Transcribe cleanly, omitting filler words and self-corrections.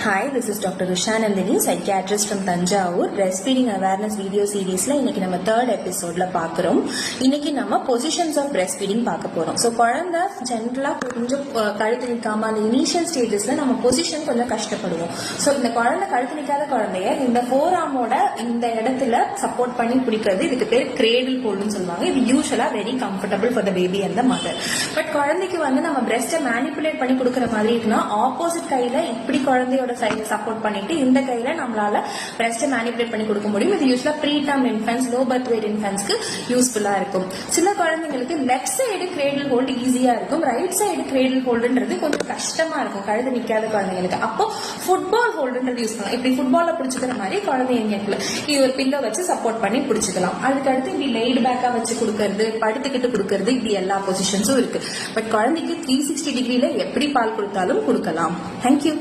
Hi, this is Dr. Usha Nandini, psychiatrist from Tanjavur. Breastfeeding awareness video seriesல இன்னைக்கு நம்ம third episodeல பார்க்குறோம். இன்னைக்கு நம்ம positions of breastfeeding பார்க்க போறோம். ஸோ குழந்தை ஜென்ரலா கொஞ்சம் கழுத்து நிற்காம அந்த இனிஷியல் ஸ்டேஜஸ்ல நம்ம பொசிஷன் கொஞ்சம் கஷ்டப்படுவோம். ஸோ இந்த குழந்தை கழுத்து நிற்காத குழந்தைய இந்த ஃபோர் ஆர்மோட இந்த இடத்துல சப்போர்ட் பண்ணி பிடிக்கிறது, இதுக்கு பேர் கிரேடில் ஹோல்டுன்னு சொல்லுவாங்க. இது யூஸ்வலா very comfortable for the baby and the mother. But குழந்தைக்கு நம்ம பிரெஸ்ட்டை மேனிப்புலேட் பண்ணி கொடுக்குற மாதிரி இருக்குன்னா ஆப்போசிட் கையில இப்படி குழந்தையோட சைடு சப்போர்ட் பண்ணிட்டு இந்த கையில நம்மளால பிரெஸ்ட்டை மேனிப்புலேட் பண்ணி கொடுக்க முடியும். இது யூஸ்வலா preterm infants, low birth weight இன்ஃபென்ட்ஸ்க்கு யூஸ்ஃபுல்லா இருக்கும். சில குழந்தைங்களுக்கு லெஃப்ட் சைடு கிரேடில் ஹோல்டு ஈஸியா இருக்கும், ரைட் சைடு கிரேடில் ஹோல்டுன்றது கொஞ்சம் கஷ்டமா இருக்கும் கழுது நிக்காத குழந்தைங்களுக்கு. அப்போ ஃபுட்பால் ஹோல்டுன்றது யூஸ் பண்ணலாம். இப்படி ஃபுட்பால்ல பிடிச்சிக்கிற மாதிரி குழந்தைங்களுக்கு இது ஒரு பில்லோ வச்சு சப்போர்ட் பண்ணி பிடிச்சிக்கலாம். அதுக்கடுத்து இப்படி லைட் பேக்கா வச்சு கொடுக்கறது, படுத்துக்கிட்டு கொடுக்கறது, இப்படி எல்லா பொசிஷன்ஸும் இருக்கு. பட் குழந்தைக்கு 360 டிகிரில எப்படி பால் கொடுத்தாலும் கொடுக்கலாம். தேங்க்யூ.